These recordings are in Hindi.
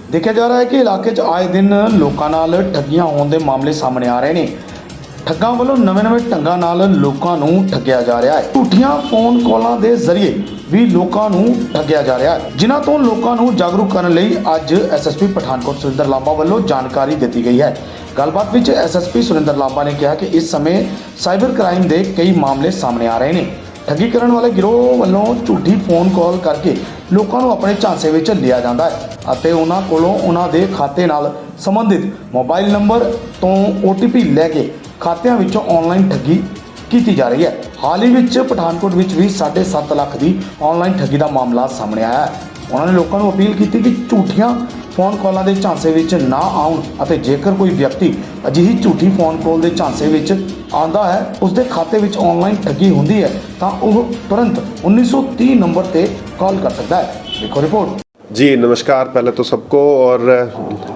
देखा जा रहा है कि इलाके 'ਚ आए दिन ਲੋਕਾਂ ਨਾਲ ਠੱਗੀਆਂ ਹੋਣ ਦੇ ਮਾਮਲੇ ਸਾਹਮਣੇ ਆ ਰਹੇ ਨੇ। ਠੱਗਾਂ ਵੱਲੋਂ ਨਵੇਂ-ਨਵੇਂ ਢੰਗਾਂ ਨਾਲ ਲੋਕਾਂ ਨੂੰ ਠੱਗਿਆ ਜਾ ਰਿਹਾ ਹੈ। ਝੂਠੀਆਂ ਫੋਨ ਕਾਲਾਂ ਦੇ ਜ਼ਰੀਏ ਵੀ ਲੋਕਾਂ ਨੂੰ ਠੱਗਿਆ ਜਾ ਰਿਹਾ ਹੈ, ਜਿਨ੍ਹਾਂ ਤੋਂ ਲੋਕਾਂ ਨੂੰ ਜਾਗਰੂਕ ਕਰਨ ਲਈ ਅੱਜ ਐਸਐਸਪੀ ਪਠਾਨਕੋਟ ਸੁਰਿੰਦਰ ਲਾਂਬਾ ਵੱਲੋਂ ਜਾਣਕਾਰੀ ਦਿੱਤੀ ਗਈ ਹੈ। ਗੱਲਬਾਤ ਵਿੱਚ ਐਸਐਸਪੀ ਸੁਰਿੰਦਰ ਲਾਂਬਾ ਨੇ ਕਿਹਾ कि इस समय साइबर क्राइम ਦੇ ਕਈ ਮਾਮਲੇ ਸਾਹਮਣੇ ਆ ਰਹੇ ਨੇ। ठगी ਕਰਨ ਵਾਲੇ ਗਿਰੋਹ ਵੱਲੋਂ ਝੂਠੀ ਫੋਨ ਕਾਲ ਕਰਕੇ ਲੋਕਾਂ ਨੂੰ ਆਪਣੇ ਝਾਂਸੇ ਵਿੱਚ ਲਿਆ ਜਾਂਦਾ ਹੈ ਅਤੇ ਉਹਨਾਂ ਕੋਲੋਂ ਉਹਨਾਂ ਦੇ ਖਾਤੇ ਨਾਲ ਸੰਬੰਧਿਤ ਮੋਬਾਈਲ ਨੰਬਰ ਤੋਂ OTP ਲੈ ਕੇ ਖਾਤਿਆਂ ਵਿੱਚੋਂ ਆਨਲਾਈਨ ਠੱਗੀ ਕੀਤੀ ਜਾ ਰਹੀ ਹੈ। ਹਾਲ ਹੀ ਵਿੱਚ ਪਠਾਨਕੋਟ ਵਿੱਚ ਵੀ 7.5 ਲੱਖ ਦੀ ਆਨਲਾइन ਠੱਗੀ ਦਾ ਮਾਮਲਾ ਸਾਹਮਣੇ ਆਇਆ ਹੈ। ਉਹਨਾਂ ਨੇ ਲੋਕਾਂ ਨੂੰ ਅਪੀਲ ਕੀਤੀ ਕਿ ਝੂਠੀਆਂ ਫੋਨ ਕਾਲਾਂ ਦੇ ਝਾਂਸੇ ਵਿੱਚ ਨਾ ਆਉਣ ਅਤੇ ਜੇਕਰ ਕੋਈ ਵਿਅਕਤੀ ਅਜਿਹੀ ਝੂਠੀ ਫੋਨ ਕਾਲ ਦੇ ਝਾਂਸੇ ਵਿੱਚ ਆਉਂਦਾ ਹੈ, ਉਸ ਦੇ ਖਾਤੇ ਵਿੱਚ ਆਨਲਾइन ਠੱਗੀ ਹੁੰਦੀ ਹੈ ਤਾਂ ਉਹ ਤੁਰੰਤ 1930 ਨੰਬਰ ਤੇ ਕਾਲ कर सकता है। देखो रिपोर्ट। जी नमस्कार पहले तो सबको। और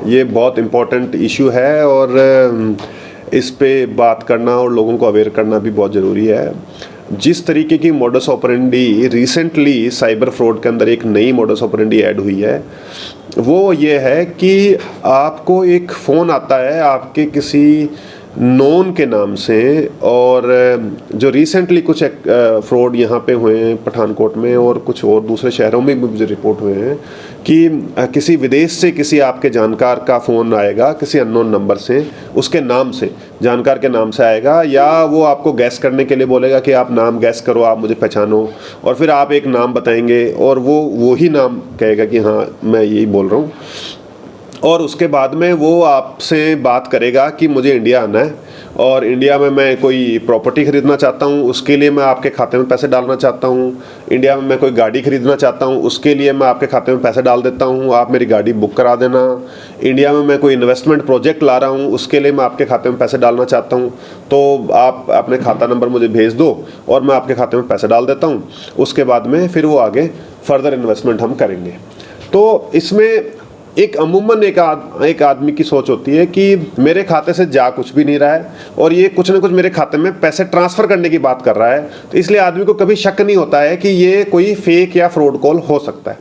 ये बहुत इम्पोर्टेंट इशू है और इस पे बात करना और लोगों को अवेयर करना भी बहुत ज़रूरी है। जिस तरीके की modus operandi recently cyber fraud के अंदर एक नई मोडस ऑपरेंडी ऐड हुई है, वो ये है कि आपको एक फ़ोन आता है आपके किसी नॉन के नाम से, और जो रिसेंटली कुछ फ्रॉड यहाँ पे हुए हैं पठानकोट में और कुछ और दूसरे शहरों में भी मुझे रिपोर्ट हुए हैं कि किसी विदेश से किसी आपके जानकार का फ़ोन आएगा किसी अननोन नंबर से, उसके नाम से, जानकार के नाम से आएगा, या वो आपको गैस करने के लिए बोलेगा कि आप नाम गैस करो, आप मुझे पहचानो, और फिर आप एक नाम बताएंगे और वो वही नाम कहेगा कि हाँ मैं यही बोल रहा हूँ। और उसके बाद में वो आपसे बात करेगा कि मुझे इंडिया आना है और इंडिया में मैं कोई प्रॉपर्टी ख़रीदना चाहता हूँ, उसके लिए मैं आपके खाते में पैसे डालना चाहता हूँ। इंडिया में मैं कोई गाड़ी ख़रीदना चाहता हूँ, उसके लिए मैं आपके खाते में पैसे डाल देता हूँ, आप मेरी गाड़ी बुक करा देना। इंडिया में मैं कोई इन्वेस्टमेंट प्रोजेक्ट ला रहा हूँ, उसके लिए मैं आपके खाते में पैसे डालना चाहता हूँ, तो आप अपने खाता नंबर मुझे भेज दो और मैं आपके खाते में पैसे डाल देता हूँ। उसके बाद में फिर वो आगे फर्दर इन्वेस्टमेंट हम करेंगे। तो इसमें एक अमूमन एक आदमी की सोच होती है कि मेरे खाते से जा कुछ भी नहीं रहा है और ये कुछ ना कुछ मेरे खाते में पैसे ट्रांसफ़र करने की बात कर रहा है, तो इसलिए आदमी को कभी शक नहीं होता है कि ये कोई फेक या फ्रॉड कॉल हो सकता है।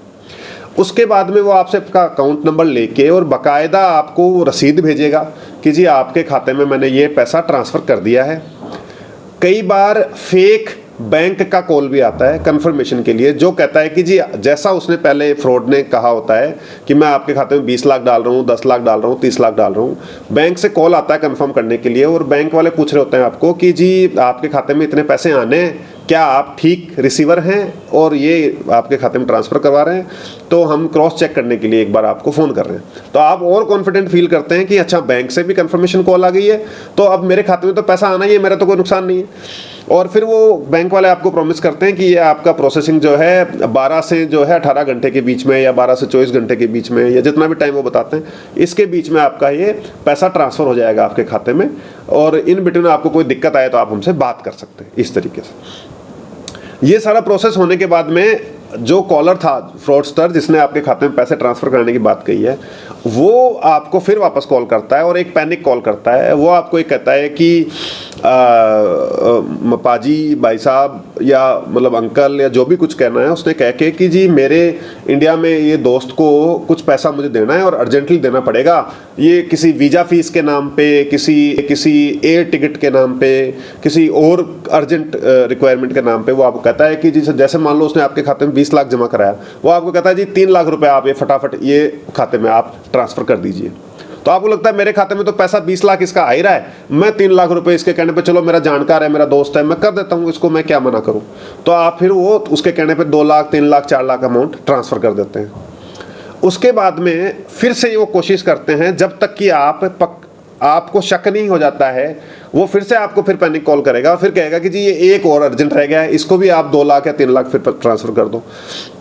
उसके बाद में वो आपसे आपका अकाउंट नंबर लेके और बाकायदा आपको रसीद भेजेगा कि जी आपके खाते में मैंने ये पैसा ट्रांसफ़र कर दिया है। कई बार फेक बैंक का कॉल भी आता है कंफर्मेशन के लिए, जो कहता है कि जी जैसा उसने पहले फ्रॉड ने कहा होता है कि मैं आपके खाते में 20 लाख डाल रहा हूँ, 10 लाख डाल रहा हूँ, 30 लाख डाल रहा हूँ, बैंक से कॉल आता है कंफर्म करने के लिए और बैंक वाले पूछ रहे होते हैं आपको कि जी आपके खाते में इतने पैसे आने हैं, क्या आप ठीक रिसीवर हैं और ये आपके खाते में ट्रांसफ़र करवा रहे हैं, तो हम क्रॉस चेक करने के लिए एक बार आपको फ़ोन कर रहे हैं। तो आप और कॉन्फिडेंट फील करते हैं कि अच्छा बैंक से भी कंफर्मेशन कॉल आ गई है, तो अब मेरे खाते में तो पैसा आना ही है, मेरा तो कोई नुकसान नहीं है। और फिर वो बैंक वाले आपको प्रॉमिस करते हैं कि ये आपका प्रोसेसिंग जो है 12 से जो है 18 घंटे के बीच में या 12 से 24 घंटे के बीच में या जितना भी टाइम वो बताते हैं, इसके बीच में आपका ये पैसा ट्रांसफ़र हो जाएगा आपके खाते में, और इन बिटवीन आपको कोई दिक्कत आए तो आप हमसे बात कर सकते हैं। इस तरीके से ये सारा प्रोसेस होने के बाद में जो कॉलर था फ्रॉडस्टर जिसने आपके खाते में पैसे ट्रांसफ़र करने की बात कही है, वो आपको फिर वापस कॉल करता है और एक पैनिक कॉल करता है। वो आपको एक कहता है कि पाजी भाई साहब या मतलब अंकल या जो भी कुछ कहना है उसने कह के कि जी मेरे इंडिया में ये दोस्त को कुछ पैसा मुझे देना है और अर्जेंटली देना पड़ेगा, ये किसी वीज़ा फ़ीस के नाम पे, किसी एयर टिकट के नाम पे, किसी और अर्जेंट रिक्वायरमेंट के नाम पे वो आपको कहता है कि जी जैसे मान लो उसने आपके खाते में 20 लाख जमा कराया, वो आपको कहता है जी 3 लाख रुपए आप ये फटाफट ये खाते में आप ट्रांसफ़र कर दीजिए। तो आपको लगता है मेरे खाते में तो पैसा 20 लाख इसका आ ही रहा है, मैं 3 लाख रुपए इसके कहने पे चलो मेरा जानकार है, मेरा दोस्त है, मैं कर देता हूँ, इसको मैं क्या मना करूँ। तो आप फिर वो उसके कहने पे 2 लाख 3 लाख 4 लाख अमाउंट ट्रांसफ़र कर देते हैं। उसके बाद में फिर से वो कोशिश करते हैं जब तक कि आपको शक नहीं हो जाता है, वो फिर से आपको फिर पैनिक कॉल करेगा और फिर कहेगा कि जी ये एक और अर्जेंट रह गया है, इसको भी आप 2 लाख या 3 लाख फिर ट्रांसफ़र कर दो।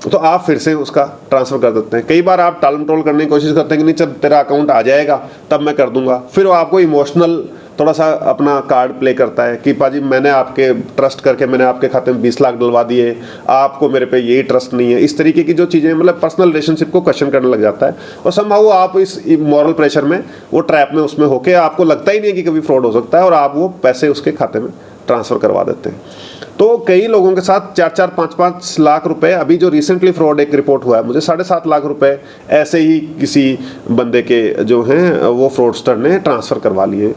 तो आप फिर से उसका ट्रांसफ़र कर देते हैं। कई बार आप टाल मटोल करने की कोशिश करते हैं कि नहीं चल तेरा अकाउंट आ जाएगा तब मैं कर दूंगा, फिर वो आपको इमोशनल थोड़ा सा अपना कार्ड प्ले करता है कि पाजी मैंने आपके ट्रस्ट करके मैंने आपके खाते में 20 लाख डलवा दिए, आपको मेरे पे यही ट्रस्ट नहीं है। इस तरीके की जो चीज़ें मतलब पर्सनल रिलेशनशिप को क्वेश्चन करने लग जाता है और समहाउ आप इस मॉरल प्रेशर में वो ट्रैप में उसमें होके आपको लगता ही नहीं है कि कभी फ्रॉड हो सकता है और आप वो पैसे उसके खाते में ट्रांसफ़र करवा देते हैं। तो कई लोगों के साथ 4-4, 5-5 लाख रुपए, अभी जो रिसेंटली फ्रॉड एक रिपोर्ट हुआ है मुझे 7.5 लाख रुपए ऐसे ही किसी बंदे के जो हैं वो फ्रॉडस्टर ने ट्रांसफ़र करवा लिए।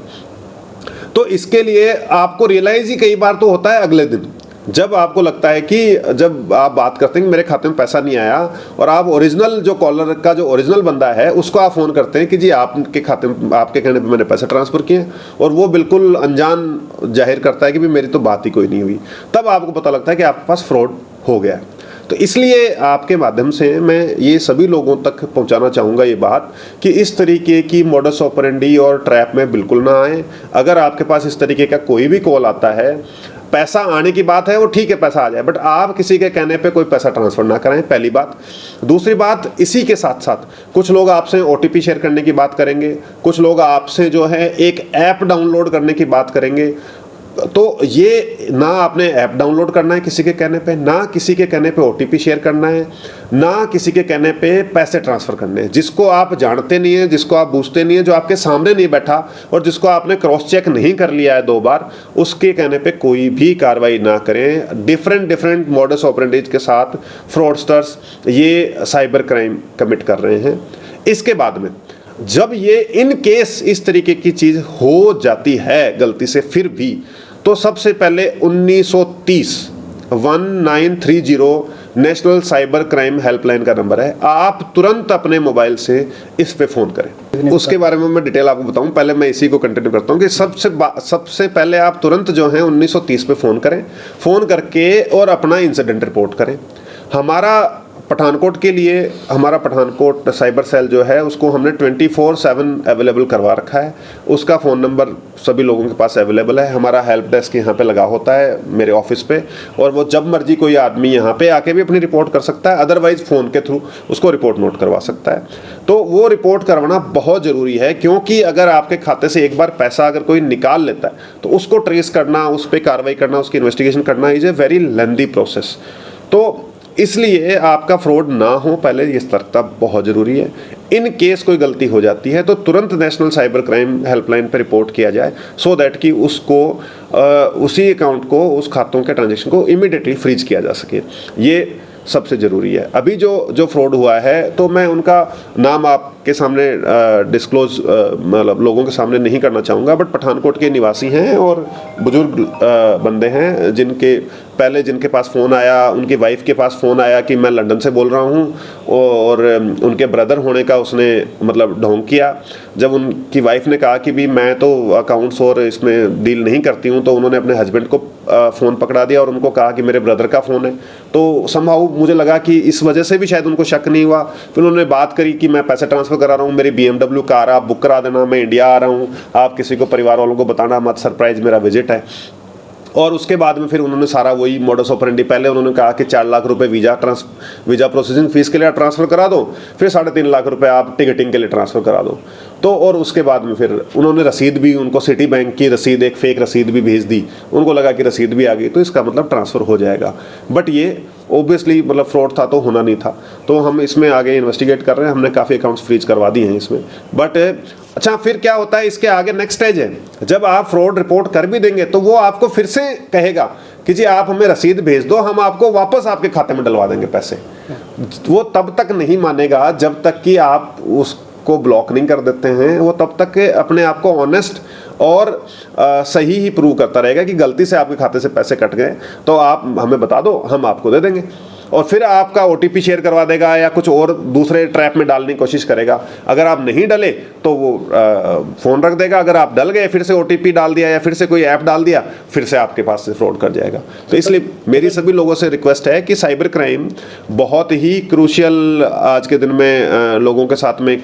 तो इसके लिए आपको रियलाइज़ ही कई बार तो होता है अगले दिन, जब आपको लगता है कि जब आप बात करते हैं कि मेरे खाते में पैसा नहीं आया, और आप ओरिजिनल जो कॉलर का जो ओरिजिनल बंदा है उसको आप फ़ोन करते हैं कि जी आपके खाते में, आपके कहने पे मैंने पैसा ट्रांसफ़र किए, और वो बिल्कुल अनजान जाहिर करता है कि भी मेरी तो बात ही कोई नहीं हुई। तब आपको पता लगता है कि आपके पास फ्रॉड हो गया है। तो इसलिए आपके माध्यम से मैं ये सभी लोगों तक पहुंचाना चाहूँगा ये बात कि इस तरीके की मॉडस ऑपरेंडी और ट्रैप में बिल्कुल ना आए। अगर आपके पास इस तरीके का कोई भी कॉल आता है, पैसा आने की बात है वो ठीक है, पैसा आ जाए, बट आप किसी के कहने पे कोई पैसा ट्रांसफ़र ना करें, पहली बात। दूसरी बात, इसी के साथ साथ कुछ लोग आपसे OTP शेयर करने की बात करेंगे, कुछ लोग आपसे जो है एक ऐप डाउनलोड करने की बात करेंगे। तो ये ना आपने ऐप डाउनलोड करना है किसी के कहने पे, ना किसी के कहने पे OTP शेयर करना है, ना किसी के कहने पे पैसे ट्रांसफ़र करने हैं। जिसको आप जानते नहीं हैं, जिसको आप पूछते नहीं हैं, जो आपके सामने नहीं बैठा और जिसको आपने क्रॉस चेक नहीं कर लिया है 2 बार, उसके कहने पे कोई भी कार्रवाई ना करें। डिफरेंट मॉडस ऑपरेंडीज के साथ फ्रॉडस्टर्स ये साइबर क्राइम कमिट कर रहे हैं। इसके बाद में जब ये इन केस इस तरीके की चीज़ हो जाती है गलती से फिर भी, तो सबसे पहले 1930 नेशनल साइबर क्राइम हेल्पलाइन का नंबर है, आप तुरंत अपने मोबाइल से इस पे फ़ोन करें। उसके बारे में मैं डिटेल आपको बताऊं, पहले मैं इसी को कंटिन्यू करता हूं कि सबसे पहले आप तुरंत जो है 1930 पे फ़ोन करें, फ़ोन करके और अपना इंसिडेंट रिपोर्ट करें। हमारा पठानकोट के लिए, हमारा पठानकोट साइबर सेल जो है उसको हमने 24/7 अवेलेबल करवा रखा है। उसका फ़ोन नंबर सभी लोगों के पास अवेलेबल है। हमारा हेल्प डेस्क यहाँ पे लगा होता है मेरे ऑफिस पे, और वो जब मर्जी कोई आदमी यहाँ पे आके भी अपनी रिपोर्ट कर सकता है, अदरवाइज़ फ़ोन के थ्रू उसको रिपोर्ट नोट करवा सकता है। तो वो रिपोर्ट करवाना बहुत ज़रूरी है, क्योंकि अगर आपके खाते से एक बार पैसा अगर कोई निकाल लेता है तो उसको ट्रेस करना, उस पर कार्रवाई करना, उसकी इन्वेस्टिगेशन करना is a very lengthy process. तो इसलिए आपका फ्रॉड ना हो, पहले ये सतर्कता बहुत ज़रूरी है। इन केस कोई गलती हो जाती है तो तुरंत नेशनल साइबर क्राइम हेल्पलाइन पर रिपोर्ट किया जाए, सो दैट कि उसको उसी अकाउंट को, उस खातों के ट्रांजैक्शन को इमीडिएटली फ्रीज किया जा सके। ये सबसे ज़रूरी है। अभी जो फ्रॉड हुआ है तो मैं उनका नाम आपके सामने डिस्क्लोज मतलब लोगों के सामने नहीं करना चाहूँगा, बट पठानकोट के निवासी हैं और बुजुर्ग बंदे हैं जिनके पास फ़ोन आया, उनकी वाइफ के पास फ़ोन आया कि मैं लंदन से बोल रहा हूँ, और उनके ब्रदर होने का उसने मतलब ढोंग किया। जब उनकी वाइफ ने कहा कि भी मैं तो अकाउंट्स और इसमें डील नहीं करती हूँ, तो उन्होंने अपने हस्बैंड को फ़ोन पकड़ा दिया और उनको कहा कि मेरे ब्रदर का फ़ोन है। तो समहाउ मुझे लगा कि इस वजह से भी शायद उनको शक नहीं हुआ। फिर उन्होंने बात करी कि मैं पैसे ट्रांसफ़र करा रहा हूँ, मेरी BMW कार आप बुक करा देना, मैं इंडिया आ रहा हूँ, आप किसी को परिवार वालों को बताना मत, सरप्राइज़ मेरा विजिट है। और उसके बाद में फिर उन्होंने सारा वही मॉडस ऑपरेंडी, पहले उन्होंने कहा कि 4 लाख रुपए वीज़ा प्रोसेसिंग फ़ीस के लिए ट्रांसफ़र करा दो, फिर 3.5 लाख रुपए आप टिकटिंग के लिए ट्रांसफ़र करा दो। तो और उसके बाद में फिर उन्होंने रसीद भी, उनको सिटी बैंक की रसीद, एक फ़ेक रसीद भी भेज दी। उनको लगा कि रसीद भी आ गई तो इसका मतलब ट्रांसफ़र हो जाएगा, बट ये ओबियसली मतलब फ्रॉड था तो होना नहीं था। तो हम इसमें आगे इन्वेस्टिगेट कर रहे हैं, हमने काफ़ी अकाउंट्स फ्रीज करवा दिए हैं इसमें। बट अच्छा, फिर क्या होता है, इसके आगे नेक्स्ट स्टेज है, जब आप फ्रॉड रिपोर्ट कर भी देंगे तो वो आपको फिर से कहेगा कि जी आप हमें रसीद भेज दो, हम आपको वापस आपके खाते में डलवा देंगे पैसे। वो तब तक नहीं मानेगा जब तक कि आप उसको ब्लॉक नहीं कर देते हैं, वो तब तक अपने आप को ऑनेस्ट और सही ही प्रूव करता रहेगा कि गलती से आपके खाते से पैसे कट गए तो आप हमें बता दो, हम आपको दे देंगे। और फिर आपका OTP शेयर करवा देगा या कुछ और दूसरे ट्रैप में डालने की कोशिश करेगा। अगर आप नहीं डले तो वो फ़ोन रख देगा, अगर आप डल गए, फिर से OTP डाल दिया या फिर से कोई ऐप डाल दिया, फिर से आपके पास से फ्रॉड कर जाएगा। तो इसलिए मेरी सभी लोगों से रिक्वेस्ट है कि साइबर क्राइम बहुत ही क्रूशियल आज के दिन में लोगों के साथ में